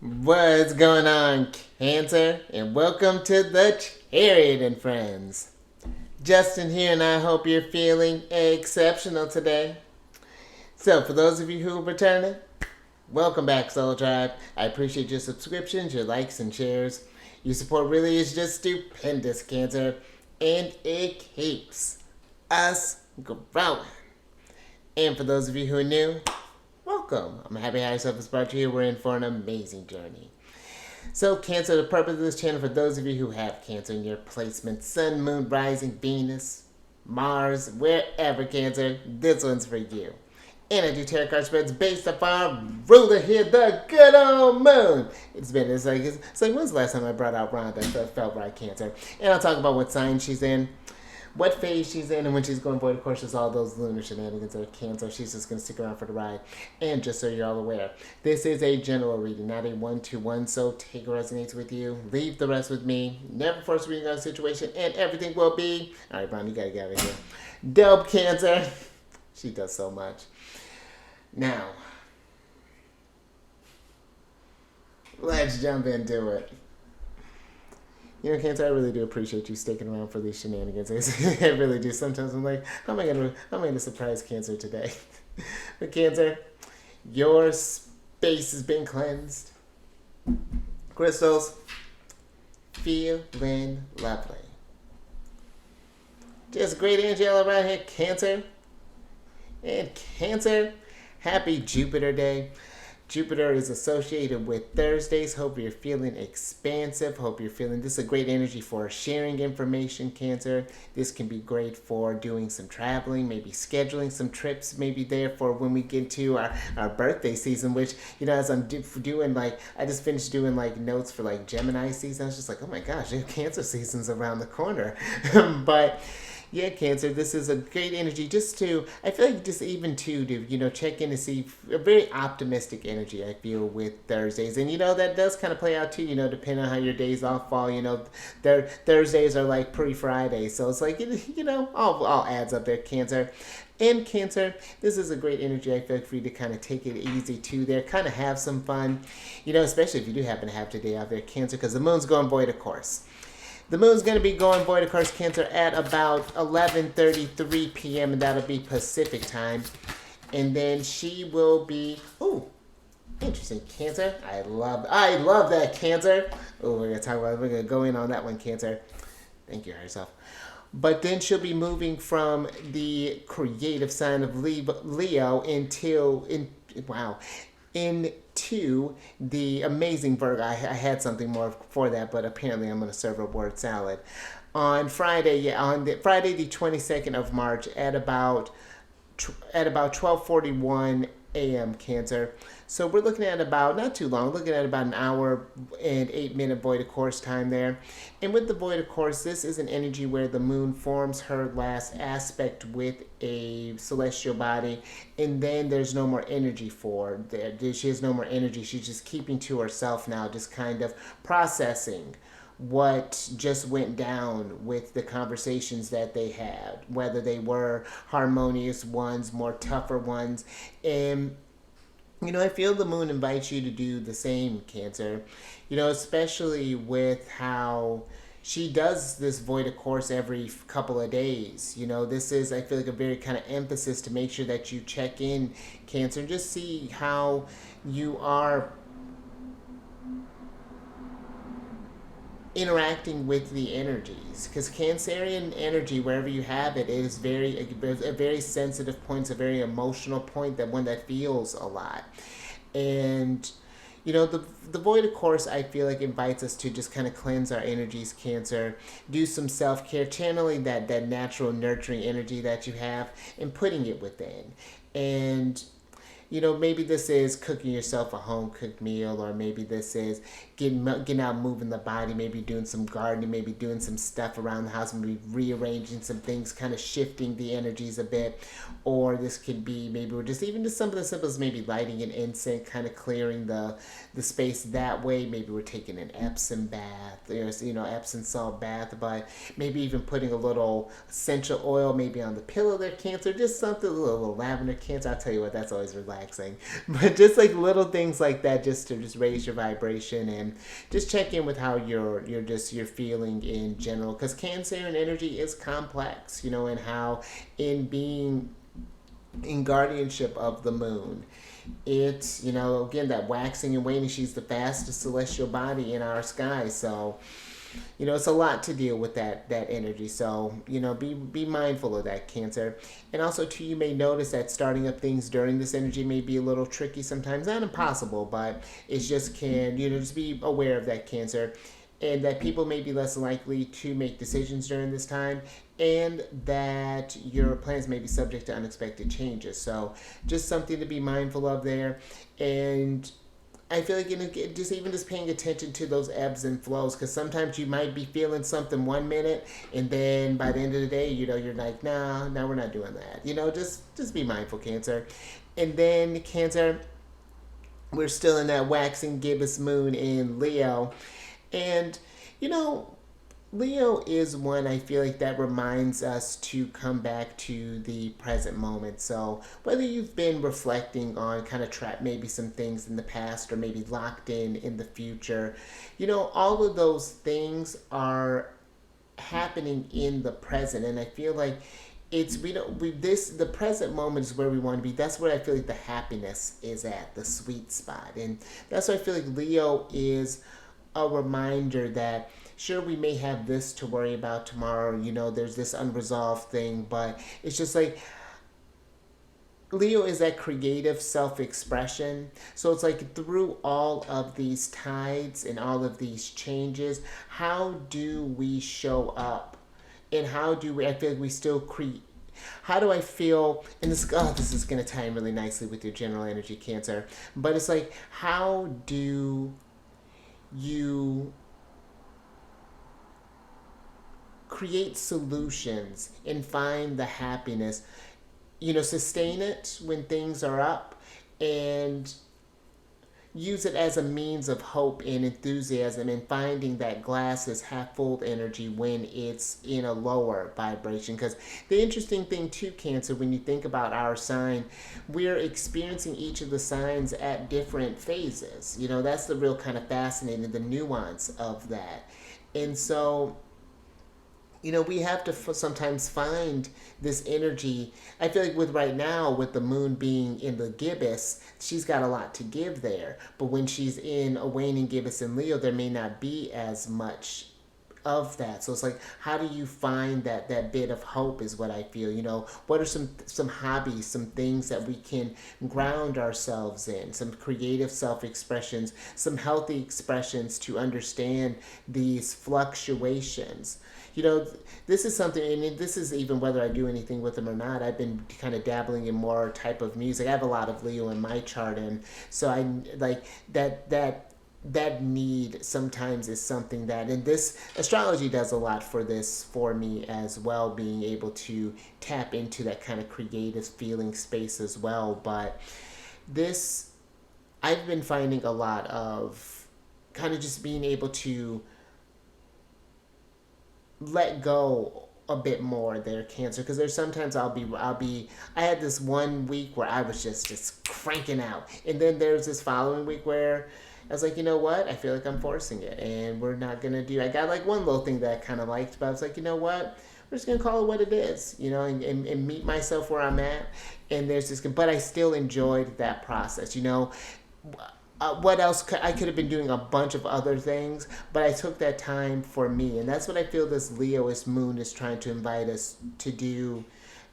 What's going on, Cancer? And welcome to the Chariot Friends. Justin here, and I hope you're feeling exceptional today. So, for those of you who are returning, welcome back, Soul Tribe. I appreciate your subscriptions, your likes, and shares. Your support really is just stupendous, Cancer, and it keeps us growing. And for those of you who are new, welcome. I'm happy to have yourself inspired here. We're in for an amazing journey. So, Cancer, the purpose of this channel, for those of you who have Cancer in your placement, Sun, Moon, Rising, Venus, Mars, wherever, Cancer, this one's for you. And I do tarot card spreads based off our ruler here, the good old moon. It's like when's the last time I brought out Rhonda? That felt right, Cancer. And I'll talk about what sign she's in, what phase she's in, and when she's going void. Of course, there's all those lunar shenanigans that are Cancer. She's just going to stick around for the ride. And just so you're all aware, this is a general reading, not a one-to-one, so take what resonates with you. Leave the rest with me. Never force reading on a situation, and everything will be... All right, Brian, you got to get out of here. Dope, Cancer. She does so much. Now, let's jump into it. You know, Cancer, I really do appreciate you sticking around for these shenanigans. I really do. Sometimes I'm like, how am I gonna surprise Cancer today? But Cancer, your space has been cleansed. Crystals, feeling lovely. Just great energy all around here, Cancer. And Cancer, happy Jupiter Day. Jupiter is associated with Thursdays. Hope you're feeling expansive. Hope you're feeling... This is a great energy for sharing information, Cancer. This can be great for doing some traveling, maybe scheduling some trips, maybe there for when we get to our birthday season, which, you know, as I'm doing, like, I just finished doing, like, notes for, like, Gemini season. I was just like, oh my gosh, Cancer season's around the corner. But... yeah, Cancer, this is a great energy just to, I feel like just even to you know, check in to see a very optimistic energy, I feel, with Thursdays. And, you know, that does kind of play out too, you know, depending on how your days off fall. You know, Thursdays are like pre-Friday. So it's like, you know, all adds up there, Cancer. And Cancer, this is a great energy, I feel like, for you to kind of take it easy too there, kind of have some fun, you know, especially if you do happen to have today out there, Cancer, because the moon's going void, of course. The moon's going to be going void, of course, Cancer, at about 11:33 p.m., and that'll be Pacific time. And then she will be... Ooh, interesting, Cancer. I love that, Cancer. Oh, we're going to go in on that one, Cancer. Thank you, herself. But then she'll be moving from the creative sign of Leo into the amazing Virgo. I had something more for that, but apparently I'm going to serve a word salad. On Friday, Friday the 22nd of March at about 12:41 a.m. Cancer. So we're looking at about, not too long, looking at about an hour and 8-minute void of course time there. And with the void of course, this is an energy where the moon forms her last aspect with a celestial body, and then there's no more energy for there. She has no more energy. She's just keeping to herself now, just kind of processing what just went down with the conversations that they had, whether they were harmonious ones, more tougher ones. And, you know, I feel the moon invites you to do the same, Cancer. You know, especially with how she does this void of course every couple of days. You know, this is, I feel like, a very kind of emphasis to make sure that you check in, Cancer, and just see how you are interacting with the energies, because Cancerian energy, wherever you have it, is a very sensitive point. It's a very emotional point, that one that feels a lot. And, you know, the void of course, I feel like, invites us to just kind of cleanse our energies, Cancer, do some self-care, channeling that natural nurturing energy that you have and putting it within. And, you know, maybe this is cooking yourself a home-cooked meal, or maybe this is getting out, moving the body, maybe doing some gardening, maybe doing some stuff around the house, maybe rearranging some things, kind of shifting the energies a bit. Or this could be, maybe we're just some of the simple as maybe lighting an incense, kind of clearing the space that way. Maybe we're taking an Epsom bath, you know, Epsom salt bath, but maybe even putting a little essential oil maybe on the pillow there, Cancer, just something, a little lavender, Cancer. I'll tell you what, that's always relaxing. relaxing. But just like little things like that, just to just raise your vibration and just check in with how you're feeling in general. Because Cancer and energy is complex, and how in being in guardianship of the moon, it's again that waxing and waning. She's the fastest celestial body in our sky, so it's a lot to deal with that energy. So be mindful of that, Cancer. And also too, you may notice that starting up things during this energy may be a little tricky sometimes, not impossible, but it's just just be aware of that, Cancer, and that people may be less likely to make decisions during this time, and that your plans may be subject to unexpected changes. So just something to be mindful of there. And I feel like just paying attention to those ebbs and flows, because sometimes you might be feeling something one minute, and then by the end of the day, you're like, nah, we're not doing that. Just be mindful, Cancer. And then Cancer, we're still in that waxing gibbous moon in Leo, and Leo is one I feel like that reminds us to come back to the present moment. So whether you've been reflecting on kind of maybe some things in the past, or maybe locked in the future, all of those things are happening in the present. And I feel like the present moment is where we want to be. That's where I feel like the happiness is at, the sweet spot. And that's why I feel like Leo is a reminder that sure, we may have this to worry about tomorrow, there's this unresolved thing, but it's just like Leo is that creative self-expression. So it's like through all of these tides and all of these changes, how do we show up? And how do we, I feel like we still create, how do I feel, and this is going to tie in really nicely with your general energy, Cancer, but it's like, how do you create solutions and find the happiness, sustain it when things are up, and use it as a means of hope and enthusiasm, and finding that glass is half full energy when it's in a lower vibration. Because the interesting thing too, Cancer, when you think about our sign, we're experiencing each of the signs at different phases. That's the real kind of fascinating, the nuance of that. And so we have to sometimes find this energy. I feel like with right now, with the moon being in the gibbous, she's got a lot to give there. But when she's in a waning gibbous in Leo, there may not be as much of that. So it's like, how do you find that bit of hope is what I feel. What are some hobbies, some things that we can ground ourselves in, some creative self-expressions, some healthy expressions to understand these fluctuations. This is something, and this is even whether I do anything with them or not. I've been kind of dabbling in more type of music. I have a lot of Leo in my chart, and so I like that need sometimes is something that, and this astrology does a lot for me as well, being able to tap into that kind of creative feeling space as well. But this, I've been finding a lot of kind of just being able to let go a bit more there, Cancer, because there's sometimes I had this one week where I was just cranking out, and then there's this following week where I was like, you know what, I feel like I'm forcing it, and we're not gonna do. I got like one little thing that I kind of liked, but I was like, you know what, we're just gonna call it what it is, and meet myself where I'm at. And there's this, but I still enjoyed that process, what else I could have been doing a bunch of other things, but I took that time for me. And that's what I feel this Leoist moon is trying to invite us to do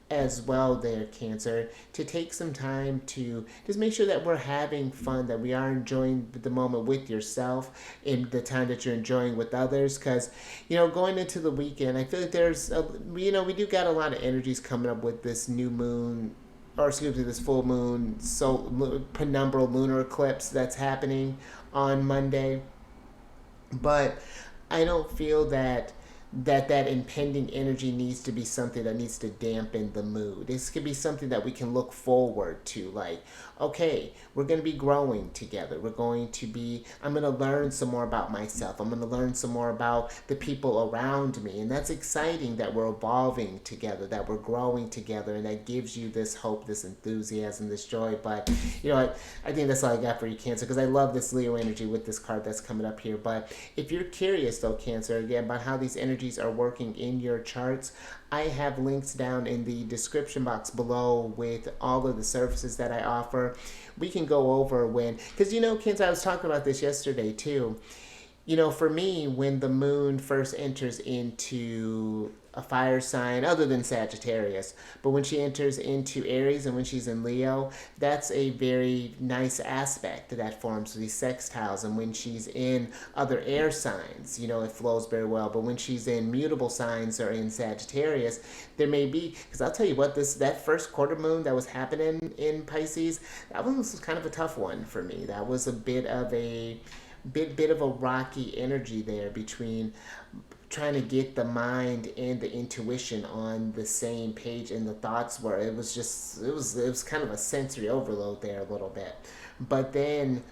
as well there, Cancer, to take some time to just make sure that we're having fun, that we are enjoying the moment with yourself in the time that you're enjoying with others. Because going into the weekend, I feel like there's we do got a lot of energies coming up with this new moon, or excuse me, this full moon, so penumbral lunar eclipse that's happening on Monday. But I don't feel that that impending energy needs to be something that needs to dampen the mood. This could be something that we can look forward to, like, okay, we're going to be growing together. I'm going to learn some more about myself. I'm going to learn some more about the people around me. And that's exciting that we're evolving together, that we're growing together, and that gives you this hope, this enthusiasm, this joy. But, you know what? I think that's all I got for you, Cancer, because I love this Leo energy with this card that's coming up here. But if you're curious, though, Cancer, again, about how these energies are working in your charts, I have links down in the description box below with all of the services that I offer. We can go over because Cancer, I was talking about this yesterday too. For me, when the moon first enters into a fire sign, other than Sagittarius, but when she enters into Aries and when she's in Leo, that's a very nice aspect that forms these sextiles. And when she's in other air signs, it flows very well. But when she's in mutable signs or in Sagittarius, there may be, because I'll tell you what, that first quarter moon that was happening in Pisces, that one was kind of a tough one for me. That was a bit of a rocky energy there between trying to get the mind and the intuition on the same page, and the thoughts were, it was kind of a sensory overload there a little bit. But then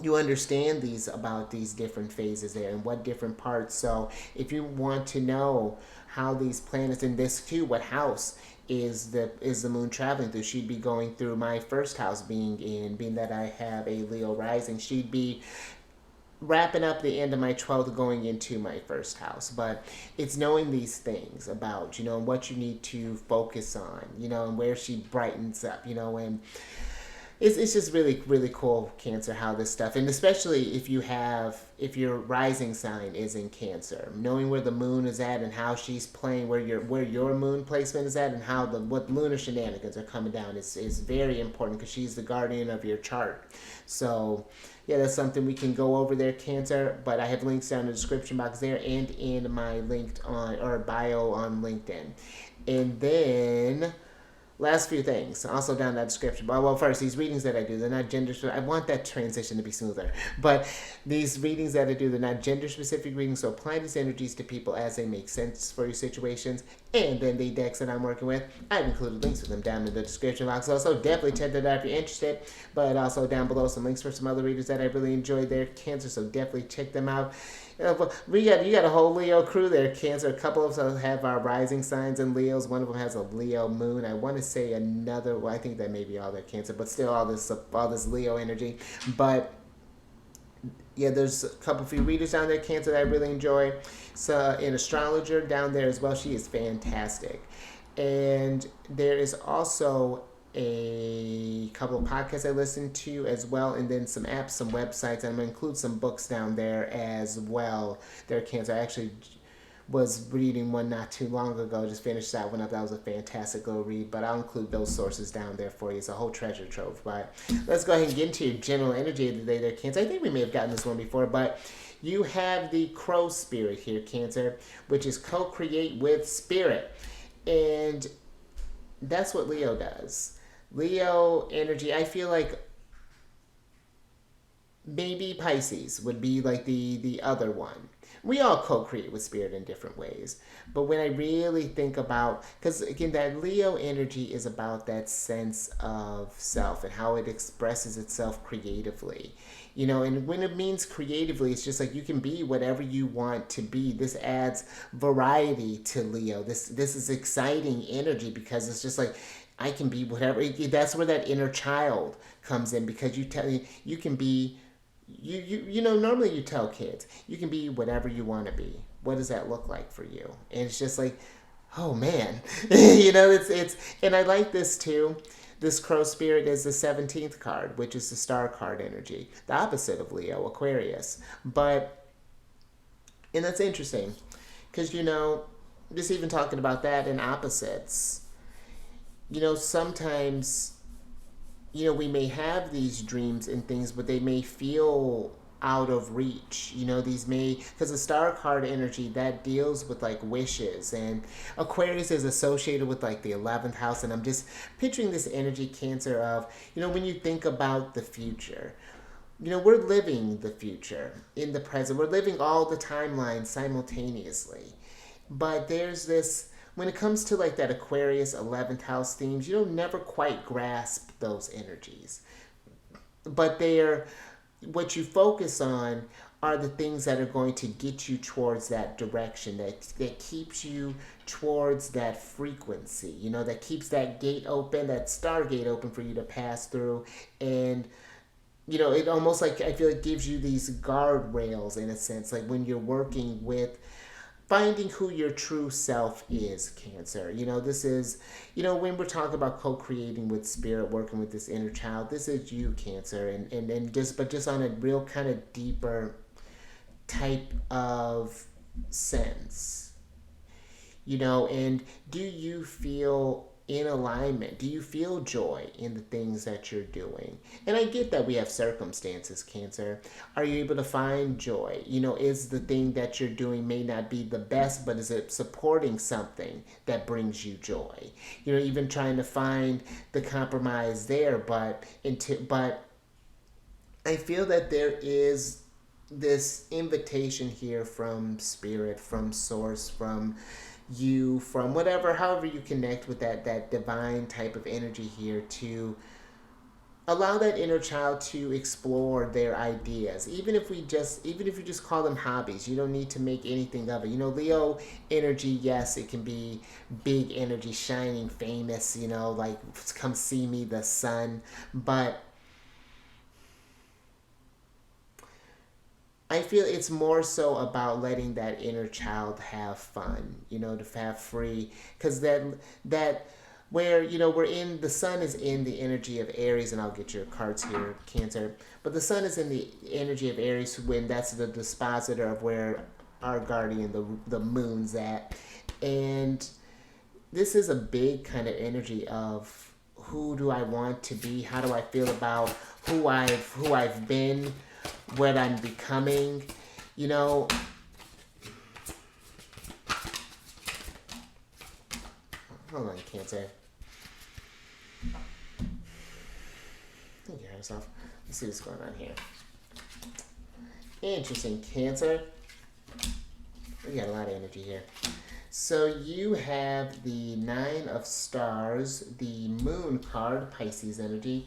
you understand about these different phases there and what different parts. So if you want to know how these planets in this too, what house is the moon traveling through, she'd be going through my first house, being that I have a Leo rising. She'd be wrapping up the end of my 12th, going into my first house. But it's knowing these things about, what you need to focus on, and where she brightens up, and it's just really, really cool, Cancer, how this stuff, and especially if your rising sign is in Cancer, knowing where the moon is at and how she's playing, where your moon placement is at, and how what lunar shenanigans are coming down is very important, because she's the guardian of your chart. So yeah, that's something we can go over there, Cancer. But I have links down in the description box there and in my bio on LinkedIn. And then last few things, also down in that description. Well, first, these readings that I do, they're not gender specific. I want that transition to be smoother. But these readings that I do, they're not gender specific readings, so apply these energies to people as they make sense for your situations. And then the decks that I'm working with, I've included links for them down in the description box. Also, definitely check that out if you're interested. But also down below, some links for some other readers that I really enjoyed there, Cancer, so definitely check them out. You got a whole Leo crew there, Cancer. A couple of us have our rising signs in Leos. One of them has a Leo moon. I want to say another. Well, I think that may be all their Cancer, but still all this Leo energy. But yeah, there's a few readers down there, Cancer, that I really enjoy. So an astrologer down there as well. She is fantastic. And there is also a couple of podcasts I listen to as well, and then some apps, some websites, and I'm going to include some books down there as well. There, Cancer. I actually was reading one not too long ago, just finished that one up. That was a fantastic little read, but I'll include those sources down there for you. It's a whole treasure trove. But let's go ahead and get into your general energy of the day there, Cancer. I think we may have gotten this one before, but you have the crow spirit here, Cancer, which is co-create with spirit. And that's what Leo does. Leo energy, I feel like maybe Pisces would be like the other one. We all co-create with spirit in different ways. But when I really think about, because again, that Leo energy is about that sense of self and how it expresses itself creatively. And when it means creatively, it's just like you can be whatever you want to be. This adds variety to Leo. This is exciting energy, because it's just like, I can be whatever. That's where that inner child comes in, because you can be, normally you tell kids, you can be whatever you want to be. What does that look like for you? And it's just like, oh man, it's, and I like this too. This crow spirit is the 17th card, which is the star card energy, the opposite of Leo, Aquarius. And that's interesting, because, just even talking about that in opposites, sometimes, we may have these dreams and things, but they may feel out of reach. Because the star card energy, that deals with like wishes, and Aquarius is associated with like the 11th house. And I'm just picturing this energy, Cancer, of, when you think about the future, we're living the future in the present. We're living all the timelines simultaneously. But there's this, when it comes to like that Aquarius 11th house themes, you don't never quite grasp those energies. But they're, what you focus on are the things that are going to get you towards that direction, that keeps you towards that frequency, that keeps that gate open, that stargate open for you to pass through. And it almost like, I feel it gives you these guardrails in a sense, like when you're working with finding who your true self is, Cancer. This is, when we're talking about co-creating with spirit, working with this inner child, this is you, Cancer. And just on a real kind of deeper type of sense, and do you feel in alignment? Do you feel joy in the things that you're doing? And I get that we have circumstances, Cancer. Are you able to find joy? Is the thing that you're doing may not be the best, but is it supporting something that brings you joy? Even trying to find the compromise there, but I feel that there is this invitation here from spirit, from source, from you, from whatever, however you connect with that divine type of energy here, to allow that inner child to explore their ideas. Even if you just call them hobbies, you don't need to make anything of it. Leo energy, yes, it can be big energy, shining, famous, like come see me, the sun. But I feel it's more so about letting that inner child have fun, to have free, because that where we're in, the sun is in the energy of Aries, and I'll get your cards here, Cancer. But the sun is in the energy of Aries, when that's the dispositor of where our guardian, the moon's at, and this is a big kind of energy of who do I want to be, how do I feel about who I've been, what I'm becoming, Hold on, Cancer. Take care of yourself. Let's see what's going on here. Interesting, Cancer. We got a lot of energy here. So you have the Nine of Stars, the Moon card, Pisces energy,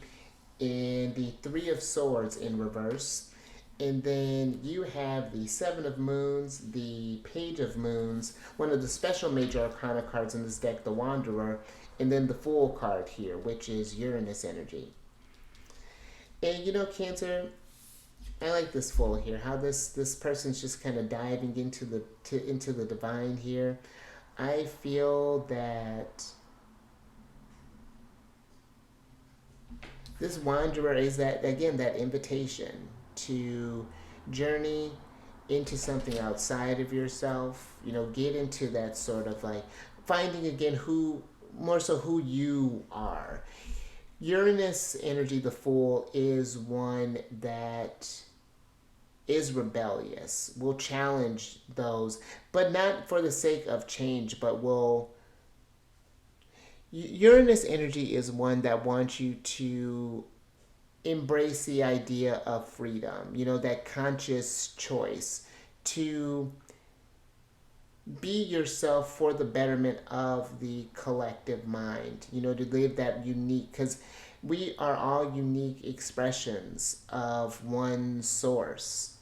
and the Three of Swords in reverse. And then you have the Seven of Moons, the Page of Moons, one of the special major arcana cards in this deck, the Wanderer, and then the Fool card here, which is Uranus energy. And Cancer, I like this Fool here, how this person's just kind of diving into the divine here. I feel that this Wanderer is that, again, that invitation to journey into something outside of yourself, get into that sort of like finding again who you are. Uranus energy, the Fool, is one that is rebellious, will challenge those, but not for the sake of change, but Uranus energy is one that wants you to embrace the idea of freedom, that conscious choice to be yourself for the betterment of the collective mind, to live that unique, because we are all unique expressions of one source,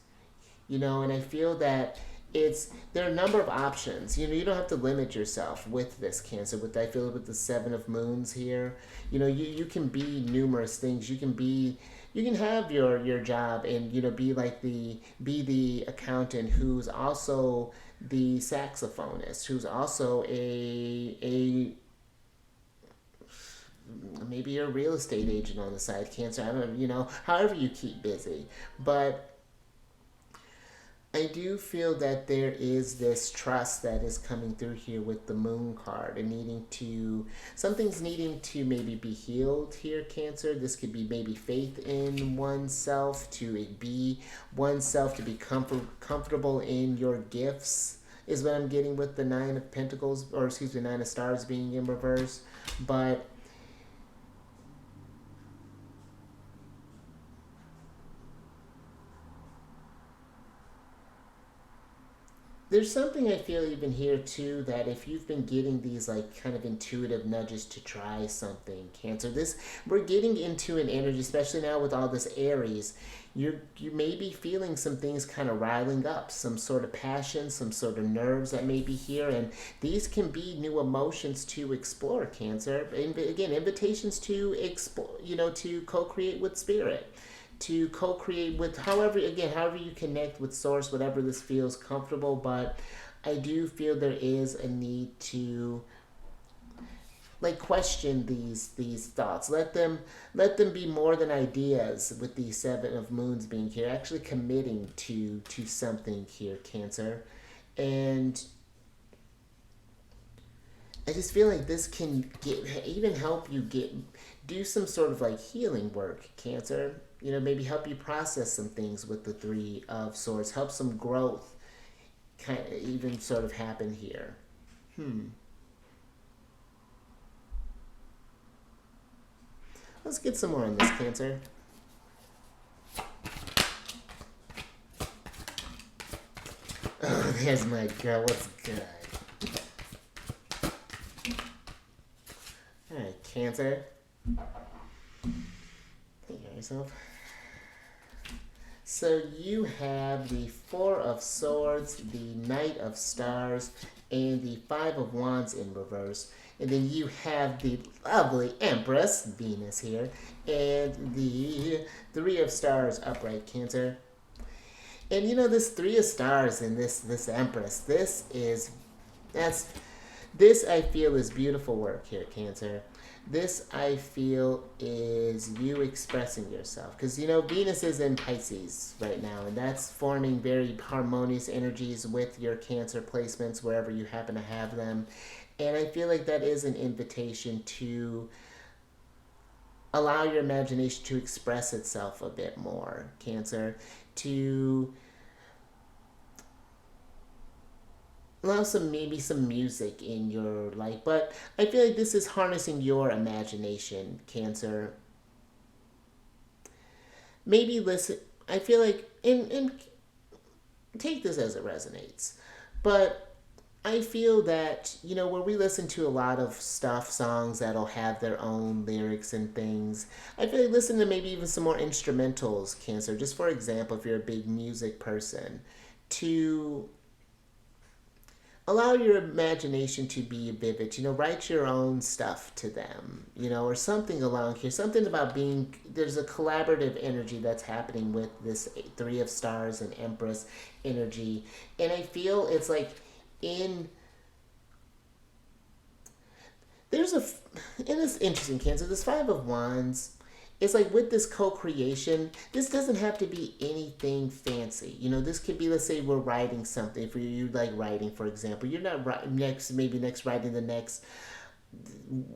and I feel that there are a number of options. You don't have to limit yourself with this, Cancer. I feel with the Seven of Moons here, you can be numerous things. You can have your job and be the accountant who's also the saxophonist, who's also a maybe you're a real estate agent on the side, Cancer. I don't however you keep busy, but I do feel that there is this trust that is coming through here with the Moon card, and something's needing to maybe be healed here, Cancer. This could be maybe faith in oneself, to be comfortable in your gifts, is what I'm getting with the Nine of Pentacles, or excuse me, Nine of Stars being in reverse. But There's something I feel even here too, that if you've been getting these like kind of intuitive nudges to try something, Cancer, this, we're getting into an energy, especially now with all this Aries. You may be feeling some things kind of riling up, some sort of passion, some sort of nerves that may be here, and these can be new emotions to explore, Cancer. And again, invitations to explore, to co-create with spirit, to co-create with, however, again, however you connect with source, whatever this feels comfortable. But I do feel there is a need to like question these thoughts. Let them be more than ideas, with the seven of moons being here, actually committing to something here, Cancer. And I just feel like this can even help you do some sort of like healing work, Cancer. Maybe help you process some things with the Three of Swords. Help some growth kind of even sort of happen here. Let's get some more on this, Cancer. Oh, there's my girl. What's good? Alright, Cancer. Take care of yourself. So you have the Four of Swords, the Knight of Stars, and the Five of Wands in reverse. And then you have the lovely Empress, Venus here, and the Three of Stars upright, Cancer. And this Three of Stars and this Empress, this I feel is beautiful work here, Cancer. This I feel is you expressing yourself, because Venus is in Pisces right now, and that's forming very harmonious energies with your Cancer placements wherever you happen to have them. And I feel like that is an invitation to allow your imagination to express itself a bit more, Cancer, to allow maybe some music in your life. But I feel like this is harnessing your imagination, Cancer. Maybe listen. I feel like, and take this as it resonates, but I feel that, where we listen to a lot of songs that'll have their own lyrics and things, I feel like listen to maybe even some more instrumentals, Cancer. Just for example, if you're a big music person, to allow your imagination to be vivid. Write your own stuff to them, or something along here. Something about there's a collaborative energy that's happening with this Three of Stars and Empress energy. And I feel it's like and it's interesting, Cancer. This Five of Wands, it's like with this co-creation, this doesn't have to be anything fancy. This could be, let's say we're writing something. For you like writing, for example, you're not next writing the next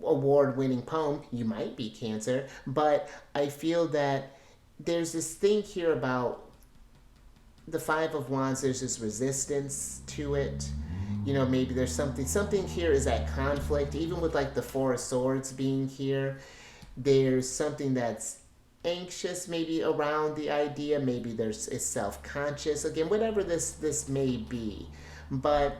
award-winning poem. You might be, Cancer, but I feel that there's this thing here about the Five of Wands. There's this resistance to it. Maybe there's something here is at conflict, even with like the Four of Swords being here. There's something that's anxious maybe around the idea. Maybe it's self-conscious. Again, whatever this may be. But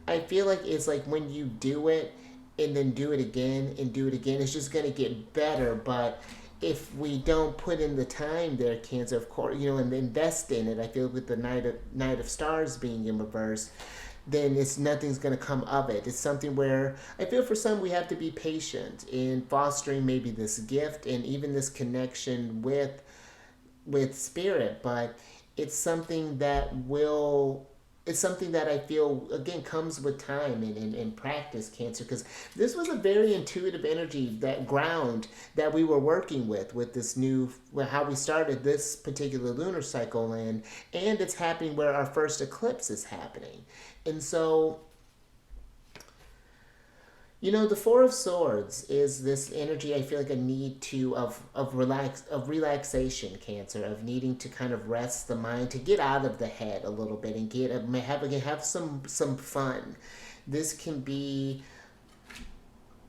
I feel like it's like when you do it and then do it again and do it again, it's just going to get better. But if we don't put in the time there, Cancer, of course, and invest in it, I feel with the Knight of Stars being in reverse, then nothing's going to come of it. It's something where I feel for some we have to be patient in fostering maybe this gift and even this connection with spirit. But it's something that I feel, again, comes with time and practice, Cancer, because this was a very intuitive energy, that ground that we were working with this new, how we started this particular lunar cycle and it's happening where our first eclipse is happening. And so, the Four of Swords is this energy, I feel like a need of relaxation, Cancer, of needing to kind of rest the mind, to get out of the head a little bit and have some fun. This can be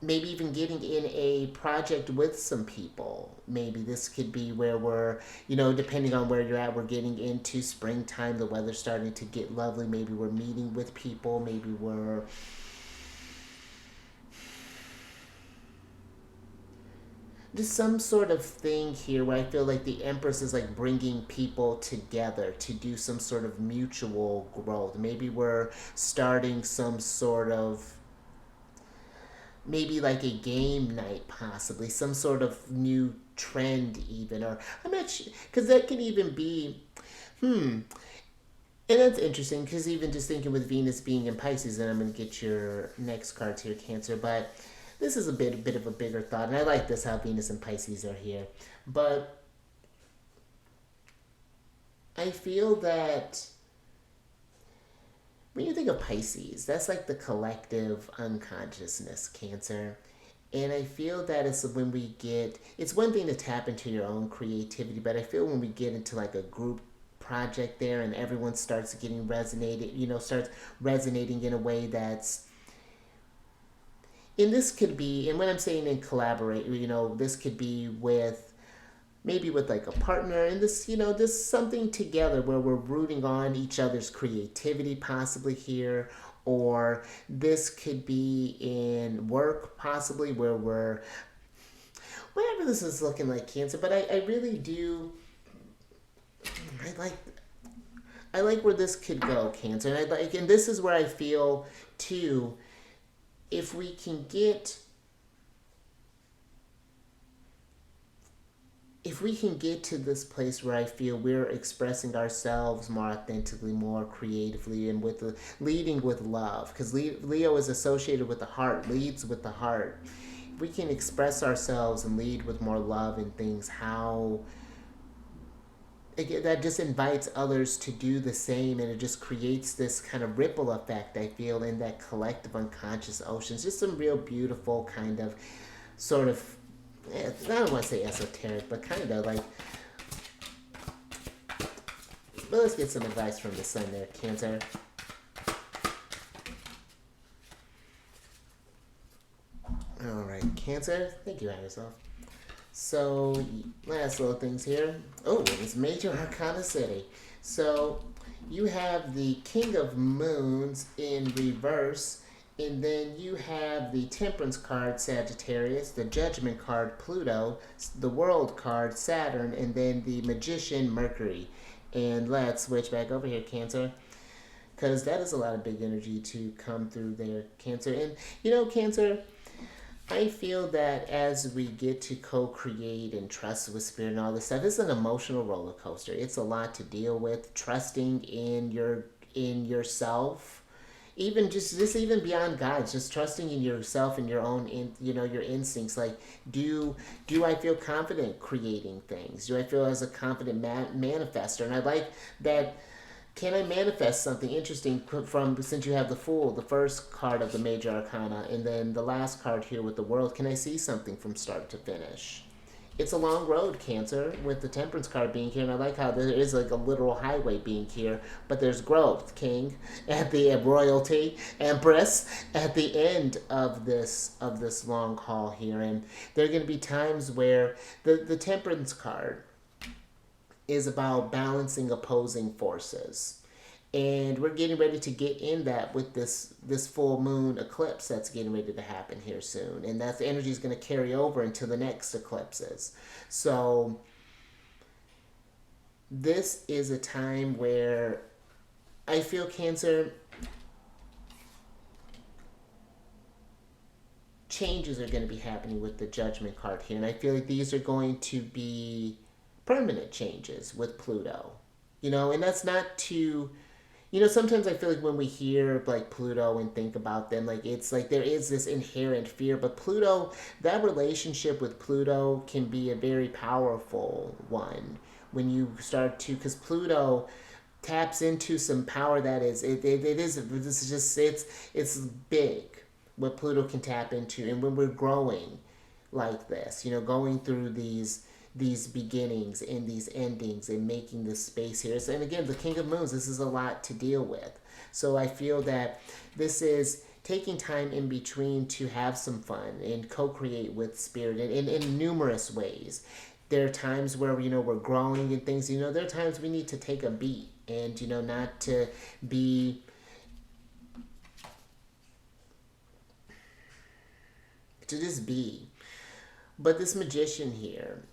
maybe even getting in a project with some people. Maybe this could be where we're, depending on where you're at, we're getting into springtime. The weather's starting to get lovely. Maybe we're meeting with people. Maybe we're just some sort of thing here where I feel like the Empress is like bringing people together to do some sort of mutual growth. Maybe we're starting some sort of, maybe like a game night, possibly some sort of new trend even, or I'm not sure, because that can even be, and that's interesting because even just thinking with Venus being in Pisces, and I'm going to get your next cards here, Cancer, but this is a bit of a bigger thought, and I like this how Venus and Pisces are here, but I feel that when you think of Pisces, that's like the collective unconsciousness, Cancer. And I feel that it's when we get, it's one thing to tap into your own creativity, but I feel when we get into like a group project there and everyone starts getting resonated, starts resonating in a way that's, and this could be, and when I'm saying in collaborate, this could be with, maybe with like a partner, and this, this something together where we're rooting on each other's creativity possibly here, or this could be in work possibly where we're, whatever this is looking like, Cancer, but I really do, I like, I like where this could go, Cancer, and I like, and this is where I feel too, if we can get, if we can get to this place where I feel we're expressing ourselves more authentically, more creatively, and with the leading with love, because Leo is associated with the heart, leads with the heart. If we can express ourselves and lead with more love and things, how again, that just invites others to do the same, and it just creates this kind of ripple effect, I feel, in that collective unconscious oceans. Just some real beautiful kind of sort of, I don't want to say esoteric, but kind of like, but let's get some advice from the sun there, Cancer. All right, Cancer, thank you, yourself. So, last little things here. Oh, it's Major Arcana City. So, you have the King of Moons in reverse, and then you have the Temperance card, Sagittarius, the Judgment card, Pluto, the World card, Saturn, and then the Magician, Mercury. And let's switch back over here, Cancer, because that is a lot of big energy to come through there, Cancer. And, Cancer, I feel that as we get to co-create and trust with spirit and all this stuff, it's an emotional roller coaster. It's a lot to deal with. Trusting in yourself, even just even beyond God, just trusting in yourself and your own, your instincts. Like, do I feel confident creating things? Do I feel as a confident manifester? And I like that. Can I manifest something interesting from, since you have the Fool, the first card of the Major Arcana, and then the last card here with the World? Can I see something from start to finish? It's a long road, Cancer, with the Temperance card being here, and I like how there is like a literal highway being here, but there's growth, King, at the royalty, Empress, at the end of this long haul here, and there are going to be times where the Temperance card is about balancing opposing forces. And we're getting ready to get in that with this full moon eclipse that's getting ready to happen here soon. And that energy is going to carry over into the next eclipses. So this is a time where I feel, Cancer, changes are going to be happening with the Judgment card here. And I feel like these are going to be permanent changes with Pluto, and that's not to, sometimes I feel like when we hear like Pluto and think about them, like it's like there is this inherent fear, but Pluto, that relationship with Pluto can be a very powerful one when you start to, because Pluto taps into some power that is, it is, this is just, it's big what Pluto can tap into. And when we're growing like this, going through these beginnings and these endings and making this space here. So, and again, the King of Moons, this is a lot to deal with. So I feel that this is, taking time in between to have some fun and co-create with spirit in numerous ways. There are times where, we're growing and things, there are times we need to take a beat and, not to be, to just be. But this magician here,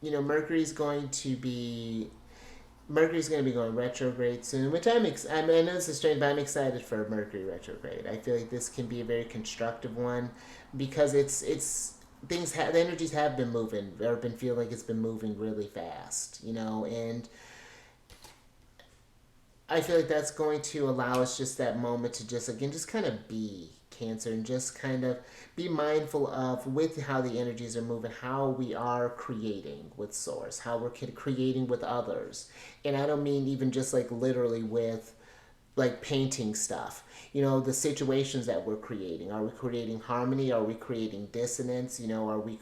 Mercury's going to be going retrograde soon, which I know this is strange, but I'm excited for Mercury retrograde. I feel like this can be a very constructive one because the energies have been moving, or been feeling like it's been moving really fast, and I feel like that's going to allow us just that moment to just kind of be Cancer, and just kind of be mindful of, with how the energies are moving, how we are creating with source, how we're creating with others. And I don't mean even just like literally with like painting stuff, the situations that we're creating. Are we creating harmony? Are we creating dissonance? How are we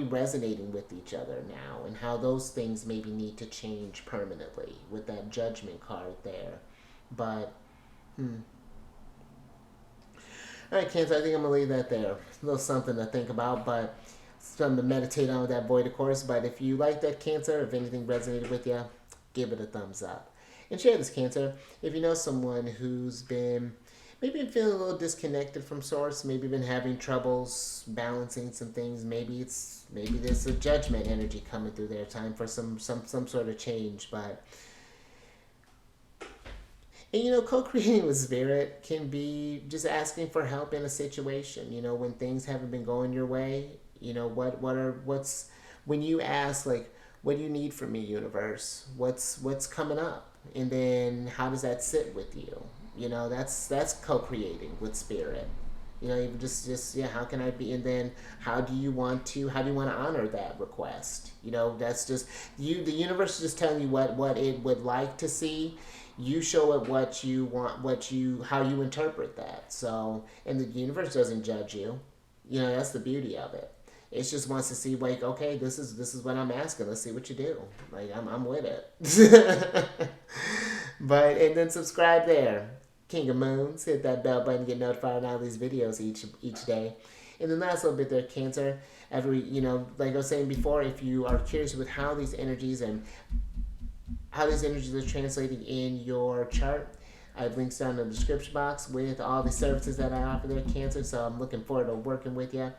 resonating with each other now, and how those things maybe need to change permanently with that Judgment card there. But all right, Cancer, I think I'm going to leave that there. A little something to think about, but something to meditate on with that void, of course. But if you like that, Cancer, if anything resonated with you, give it a thumbs up. And share this, Cancer. If you know someone who's maybe feeling a little disconnected from source, maybe been having troubles balancing some things, maybe there's a Judgment energy coming through their time for some sort of change, but and co-creating with spirit can be just asking for help in a situation. When things haven't been going your way, what's when you ask, like, what do you need from me, universe? What's coming up? And then how does that sit with you? That's co-creating with spirit. Even just yeah, how can I be? And then how do you want to honor that request? That's just you. The universe is just telling you what it would like to see. You show it what you want, how you interpret that. So, and the universe doesn't judge you. That's the beauty of it. It just wants to see, like, okay, this is what I'm asking. Let's see what you do. Like, I'm with it. But, and then subscribe there. King of Moons, hit that bell button, get notified on all these videos each day. And then last little bit there, Cancer. Like I was saying before, if you are curious with how these energies are translating in your chart, I have links down in the description box with all the services that I offer there, Cancer. So I'm looking forward to working with you.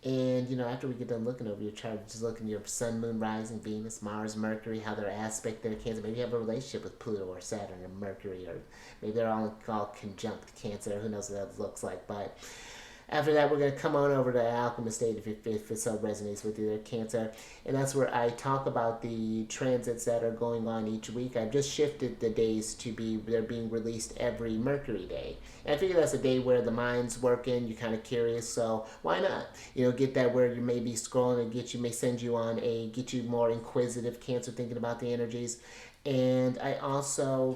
And, after we get done looking over your chart, just looking at your Sun, Moon, Rising, Venus, Mars, Mercury, how they're aspect there, Cancer. Maybe you have a relationship with Pluto or Saturn or Mercury, or maybe they're all conjunct, Cancer. Who knows what that looks like. But after that, we're going to come on over to Alchemist State if it so resonates with you there, Cancer. And that's where I talk about the transits that are going on each week. I've just shifted the days they're being released every Mercury day. And I figure that's a day where the mind's working, you're kind of curious, so why not? Get that where you may be scrolling and may send you on get you more inquisitive, Cancer, thinking about the energies. And I also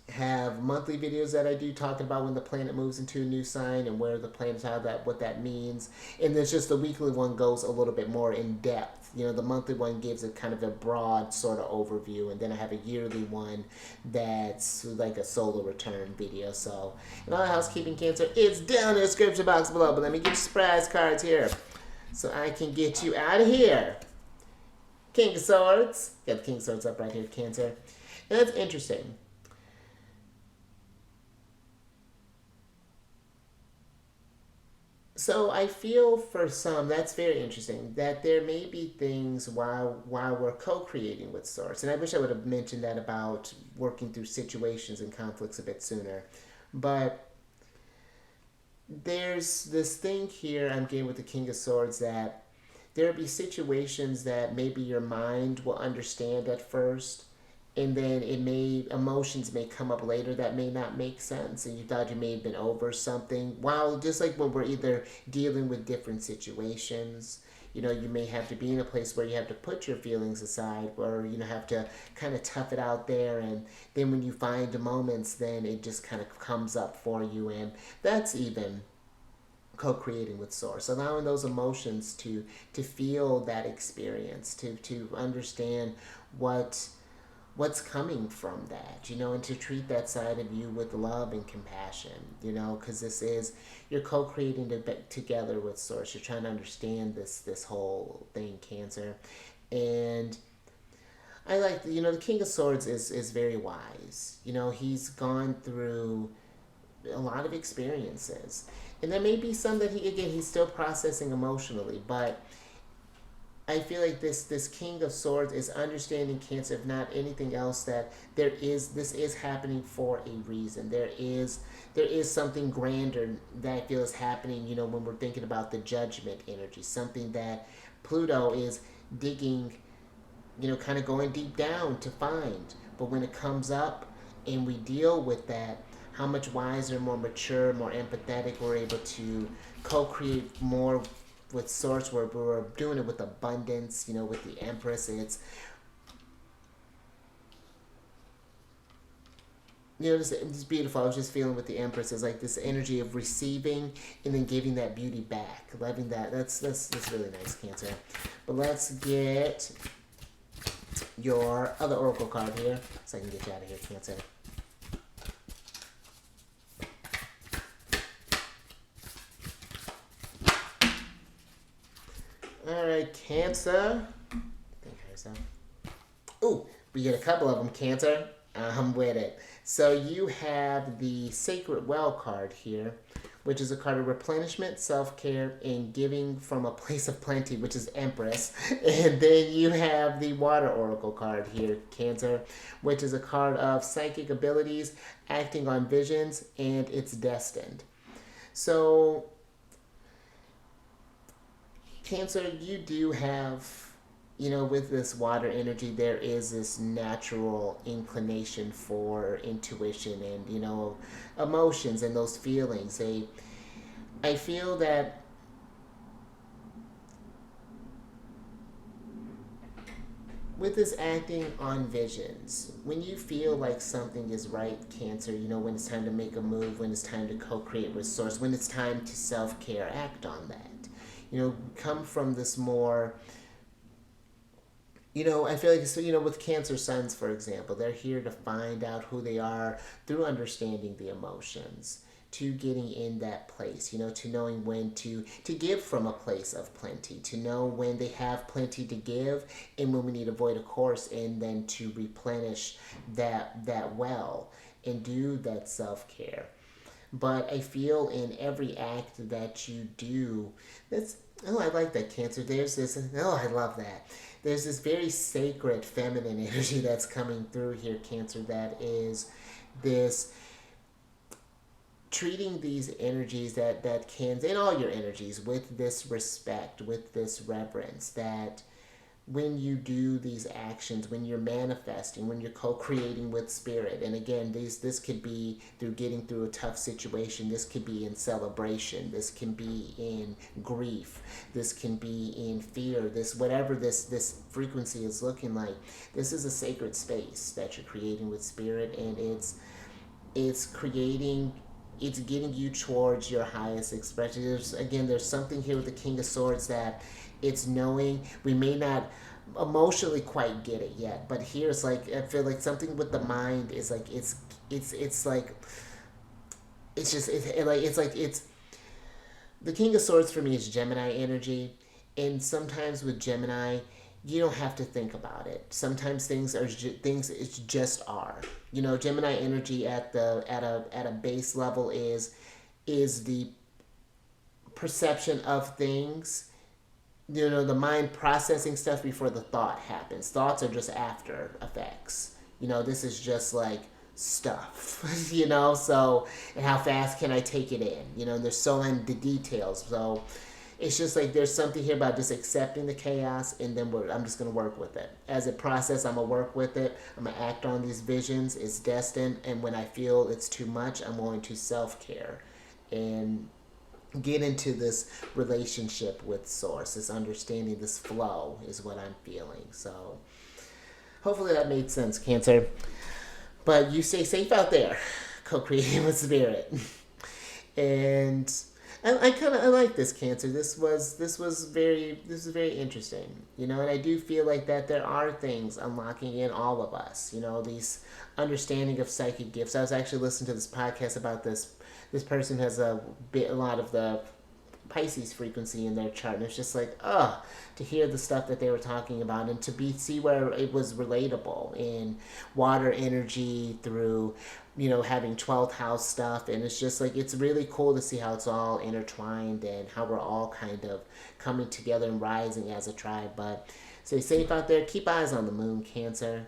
have monthly videos that I do talking about when the planet moves into a new sign and where the planets what that means. And then just the weekly one goes a little bit more in depth. The monthly one gives a kind of a broad sort of overview, and then I have a yearly one that's like a solar return video. So, and all the housekeeping, Cancer, it's down in the description box below. But let me get your surprise cards here so I can get you out of here. King of Swords. Got the King of Swords up right here, Cancer. And that's interesting. So I feel for some, that's very interesting, that there may be things while we're co-creating with Source. And I wish I would have mentioned that about working through situations and conflicts a bit sooner. But there's this thing here I'm getting with the King of Swords, that there'll be situations that maybe your mind will understand at first, and then emotions may come up later that may not make sense, and you thought you may have been over something. While just like when we're either dealing with different situations, you may have to be in a place where you have to put your feelings aside, or have to kind of tough it out there, and then when you find the moments, then it just kind of comes up for you. And that's even co-creating with Source, allowing those emotions to feel that experience, to understand what's coming from that, and to treat that side of you with love and compassion, because this is, you're co-creating together with Source. You're trying to understand this whole thing, Cancer. And I like, the King of Swords is very wise. He's gone through a lot of experiences. And there may be some that he's still processing emotionally, but I feel like this King of Swords is understanding, Cancer, if not anything else, that this is happening for a reason. There is something grander that I feel is happening, when we're thinking about the Judgment energy, something that Pluto is digging, kind of going deep down to find. But when it comes up and we deal with that, how much wiser, more mature, more empathetic we're able to co-create more with Source, where we're doing it with abundance, with the Empress. It's beautiful. I was just feeling with the Empress is like this energy of receiving and then giving that beauty back, loving that. That's really nice, Cancer. But let's get your other oracle card here so I can get you out of here, Cancer. All right, Cancer. Think of yourself. Ooh, we get a couple of them, Cancer. I'm with it. So you have the Sacred Well card here, which is a card of replenishment, self-care, and giving from a place of plenty, which is Empress. And then you have the Water Oracle card here, Cancer, which is a card of psychic abilities, acting on visions, and it's destined. So Cancer, you do have, with this water energy, there is this natural inclination for intuition and, emotions and those feelings. I feel that with this acting on visions, when you feel like something is right, Cancer, when it's time to make a move, when it's time to co-create with Source, when it's time to self-care, act on that. Come from this more, I feel like, so, with Cancer Suns, for example, they're here to find out who they are through understanding the emotions, to getting in that place, to knowing when to give from a place of plenty, to know when they have plenty to give and when we need to avoid a course, and then to replenish that well and do that self-care. But I feel in every act that you do, I like that, Cancer. There's this, I love that. There's this very sacred feminine energy that's coming through here, Cancer, that is this treating these energies that can, and all your energies, with this respect, with this reverence, that when you do these actions, when you're manifesting, when you're co-creating with Spirit, and again, this could be through getting through a tough situation, this could be in celebration, this can be in grief, this can be in fear, whatever this frequency is looking like, this is a sacred space that you're creating with Spirit, and it's getting you towards your highest expression. There's something here with the King of Swords that it's knowing we may not emotionally quite get it yet, but here's like, I feel like something with the mind is like it's like it's the King of Swords for me is Gemini energy, and sometimes with Gemini you don't have to think about it. Sometimes things it just are. Gemini energy at a base level is the perception of things. The mind processing stuff before the thought happens. Thoughts are just after effects. This is just like stuff, so, and how fast can I take it in? There's so many the details. So it's just like there's something here about just accepting the chaos, and then I'm just going to work with it. As a process, I'm going to work with it. I'm going to act on these visions. It's destined, and when I feel it's too much, I'm going to self-care and get into this relationship with Source, this understanding, this flow is what I'm feeling. So hopefully that made sense, Cancer. But you stay safe out there, co-creating with Spirit. And I like this, Cancer. This was very interesting, you know. And I do feel like that there are things unlocking in all of us, you know, these understanding of psychic gifts. I was actually listening to this podcast about this person has a lot of the Pisces frequency in their chart, and it's just like, to hear the stuff that they were talking about, and to see where it was relatable in water energy through, you know, having 12th house stuff. And it's just like, it's really cool to see how it's all intertwined and how we're all kind of coming together and rising as a tribe. But stay safe out there. Keep eyes on the moon, Cancer.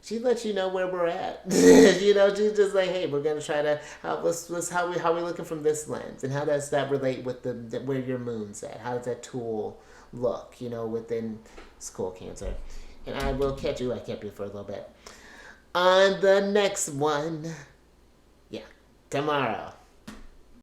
She lets you know where we're at. You know, she's just like, hey, we're gonna try to let's how we looking from this lens, and how does that relate with the where your moon's at? How does that tool look? You know, within school, Cancer. And I will catch you. I kept you for a little bit on the next one. Yeah, tomorrow.